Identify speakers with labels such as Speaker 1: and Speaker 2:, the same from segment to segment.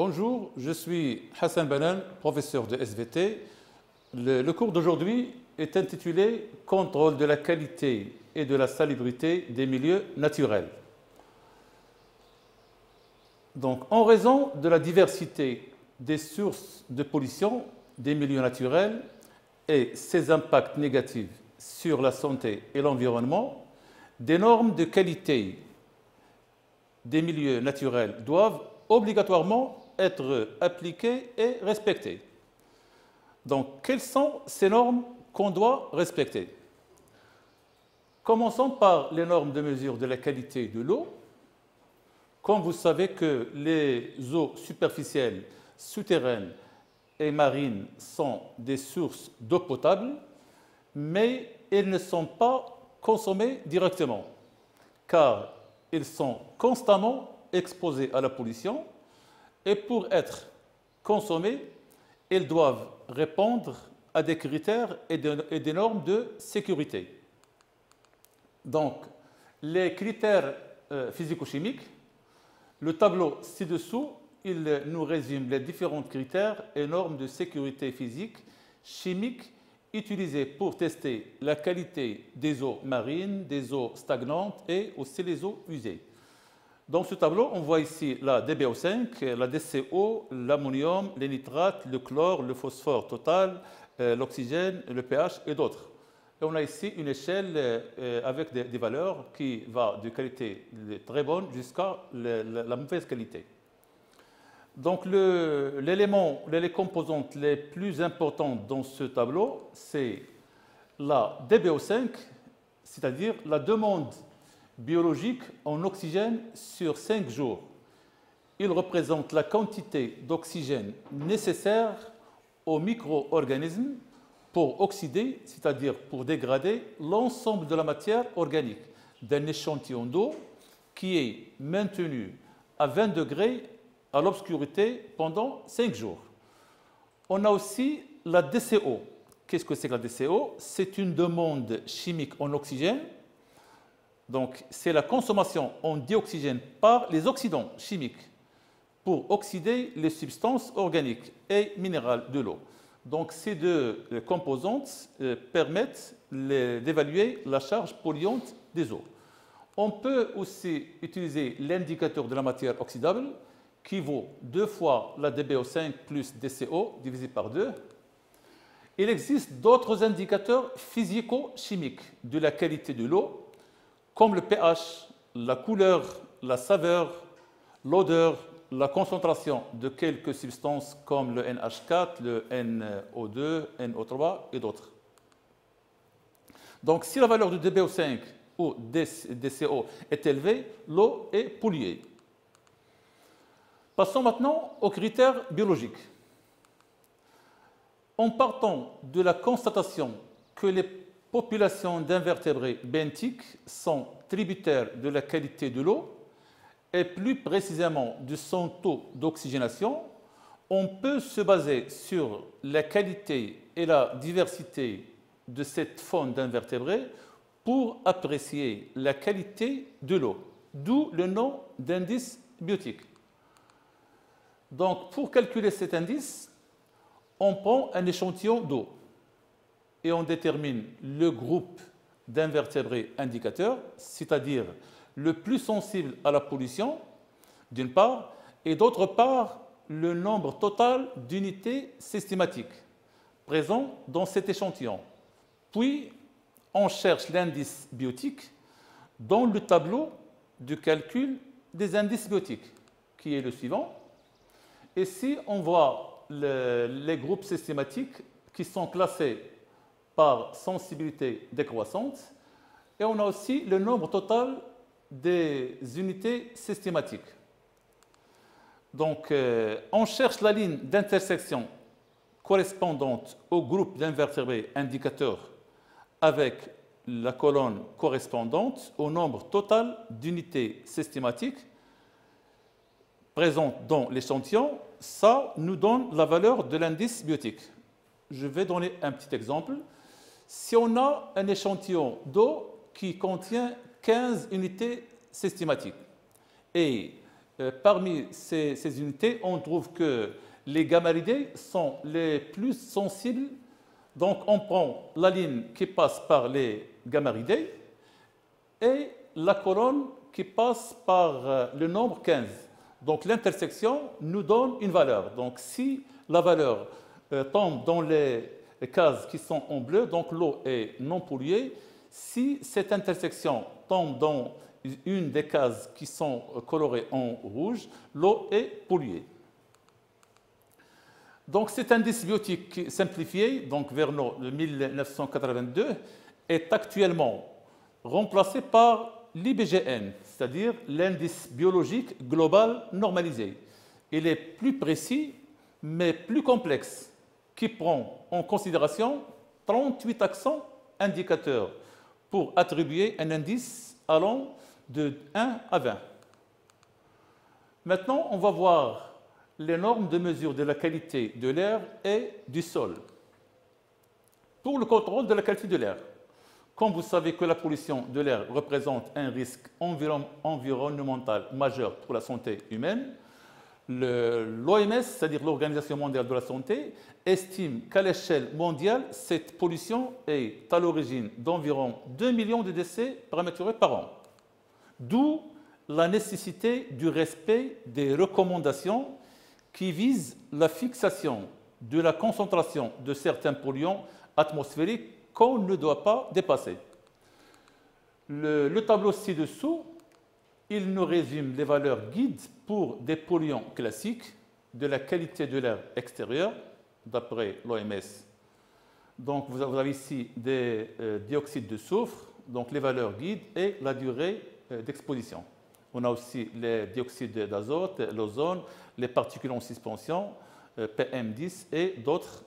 Speaker 1: Bonjour, je suis Hassan Banan, professeur de SVT. Le cours d'aujourd'hui est intitulé « Contrôle de la qualité et de la salubrité des milieux naturels ». Donc, en raison de la diversité des sources de pollution des milieux naturels et ses impacts négatifs sur la santé et l'environnement, des normes de qualité des milieux naturels doivent obligatoirement être appliquées et respectées. Donc, quelles sont ces normes qu'on doit respecter? Commençons par les normes de mesure de la qualité de l'eau. Comme vous savez que les eaux superficielles, souterraines et marines sont des sources d'eau potable, mais elles ne sont pas consommées directement, car elles sont constamment exposées à la pollution et pour être consommées, elles doivent répondre à des critères et des normes de sécurité. Donc, les critères physico-chimiques, le tableau ci-dessous, il nous résume les différents critères et normes de sécurité physique, chimique utilisés pour tester la qualité des eaux marines, des eaux stagnantes et aussi les eaux usées. Dans ce tableau, on voit ici la DBO5, la DCO, l'ammonium, les nitrates, le chlore, le phosphore total, l'oxygène, le pH et d'autres. Et on a ici une échelle avec des valeurs qui vont de qualité très bonne jusqu'à la mauvaise qualité. Donc les composantes les plus importantes dans ce tableau, c'est la DBO5, c'est-à-dire la demande biologique en oxygène sur 5 jours. Il représente la quantité d'oxygène nécessaire aux micro-organismes pour oxyder, c'est-à-dire pour dégrader l'ensemble de la matière organique d'un échantillon d'eau qui est maintenu à 20 degrés à l'obscurité pendant 5 jours. On a aussi la DCO. Qu'est-ce que c'est que la DCO? C'est une demande chimique en oxygène. Donc, c'est la consommation en dioxygène par les oxydants chimiques pour oxyder les substances organiques et minérales de l'eau. Donc, ces deux composantes permettent d'évaluer la charge polluante des eaux. On peut aussi utiliser l'indicateur de la matière oxydable qui vaut 2 fois la DBO5 plus DCO divisé par 2. Il existe d'autres indicateurs physico-chimiques de la qualité de l'eau, comme le pH, la couleur, la saveur, l'odeur, la concentration de quelques substances comme le NH4, le NO2, NO3 et d'autres. Donc, si la valeur de DBO5 ou DCO est élevée, l'eau est polluée. Passons maintenant aux critères biologiques. En partant de la constatation que les populations d'invertébrés benthiques sont tributaires de la qualité de l'eau et plus précisément de son taux d'oxygénation, on peut se baser sur la qualité et la diversité de cette faune d'invertébrés pour apprécier la qualité de l'eau, d'où le nom d'indice biotique. Donc, pour calculer cet indice, on prend un échantillon d'eau et on détermine le groupe d'invertébrés indicateurs, c'est-à-dire le plus sensible à la pollution, d'une part, et d'autre part, le nombre total d'unités systématiques présents dans cet échantillon. Puis, on cherche l'indice biotique dans le tableau de calcul des indices biotiques, qui est le suivant. Ici, on voit les groupes systématiques qui sont classés par sensibilité décroissante et on a aussi le nombre total des unités systématiques. Donc, on cherche la ligne d'intersection correspondante au groupe d'invertébrés indicateurs avec la colonne correspondante au nombre total d'unités systématiques présentes dans l'échantillon. Ça nous donne la valeur de l'indice biotique. Je vais donner un petit exemple. Si on a un échantillon d'eau qui contient 15 unités systématiques et Parmi ces unités, on trouve que les gammaridés sont les plus sensibles. Donc, on prend la ligne qui passe par les gammaridés et la colonne qui passe par le nombre 15. Donc, l'intersection nous donne une valeur. Donc, si la valeur tombe dans les cases qui sont en bleu, donc l'eau est non polluée. Si cette intersection tombe dans une des cases qui sont colorées en rouge, l'eau est polluée. Donc cet indice biotique simplifié, donc vers 1982, est actuellement remplacé par l'IBGN, c'est-à-dire l'indice biologique global normalisé. Il est plus précis, mais plus complexe, qui prend en considération 38 accents indicateurs pour attribuer un indice allant de 1 à 20. Maintenant, on va voir les normes de mesure de la qualité de l'air et du sol. Pour le contrôle de la qualité de l'air, comme vous savez que la pollution de l'air représente un risque environnemental majeur pour la santé humaine, l'OMS, c'est-à-dire l'Organisation mondiale de la santé, estime qu'à l'échelle mondiale, cette pollution est à l'origine d'environ 2 millions de décès prématurés par an. D'où la nécessité du respect des recommandations qui visent la fixation de la concentration de certains polluants atmosphériques qu'on ne doit pas dépasser. Le tableau ci-dessous, il nous résume les valeurs guides pour des polluants classiques de la qualité de l'air extérieur, d'après l'OMS. Donc, vous avez ici des dioxydes de soufre, donc les valeurs guides et la durée d'exposition. On a aussi les dioxydes d'azote, l'ozone, les particules en suspension, PM10 et d'autres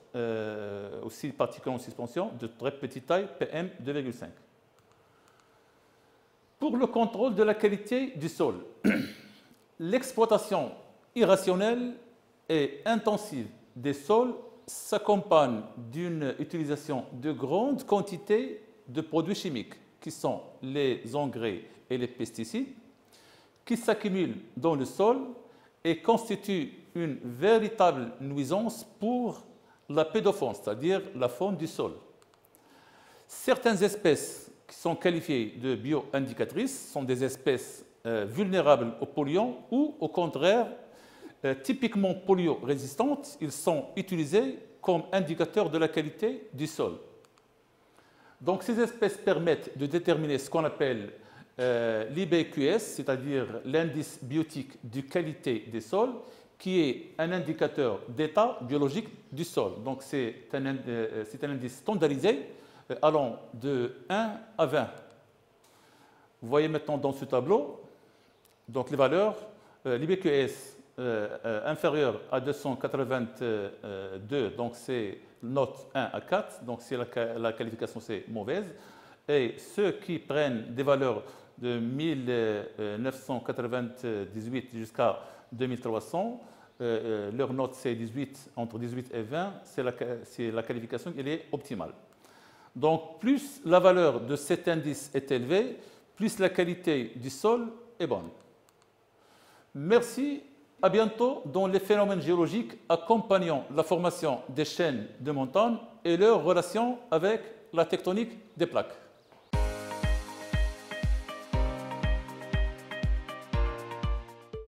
Speaker 1: aussi particules en suspension de très petite taille, PM2,5. Pour le contrôle de la qualité du sol, l'exploitation irrationnelle et intensive des sols s'accompagne d'une utilisation de grandes quantités de produits chimiques, qui sont les engrais et les pesticides, qui s'accumulent dans le sol et constituent une véritable nuisance pour la pédofaune, c'est-à-dire la faune du sol. Certaines espèces qui sont qualifiées de bio-indicatrices sont des espèces vulnérables aux polluants ou, au contraire, typiquement polluo-résistantes. Ils sont utilisés comme indicateurs de la qualité du sol. Donc, ces espèces permettent de déterminer ce qu'on appelle l'IBQS, c'est-à-dire l'indice biotique de qualité des sols, qui est un indicateur d'état biologique du sol. Donc, c'est un indice standardisé allant de 1 à 20. Vous voyez maintenant dans ce tableau donc les valeurs, l'IBQS inférieur à 282, donc c'est note 1 à 4, donc si la qualification c'est mauvaise. Et ceux qui prennent des valeurs de 1998 jusqu'à 2300, leur note c'est 18, entre 18 et 20, c'est la qualification elle est optimale. Donc plus la valeur de cet indice est élevée, plus la qualité du sol est bonne. Merci, à bientôt dans les phénomènes géologiques accompagnant la formation des chaînes de montagnes et leur relation avec la tectonique des plaques.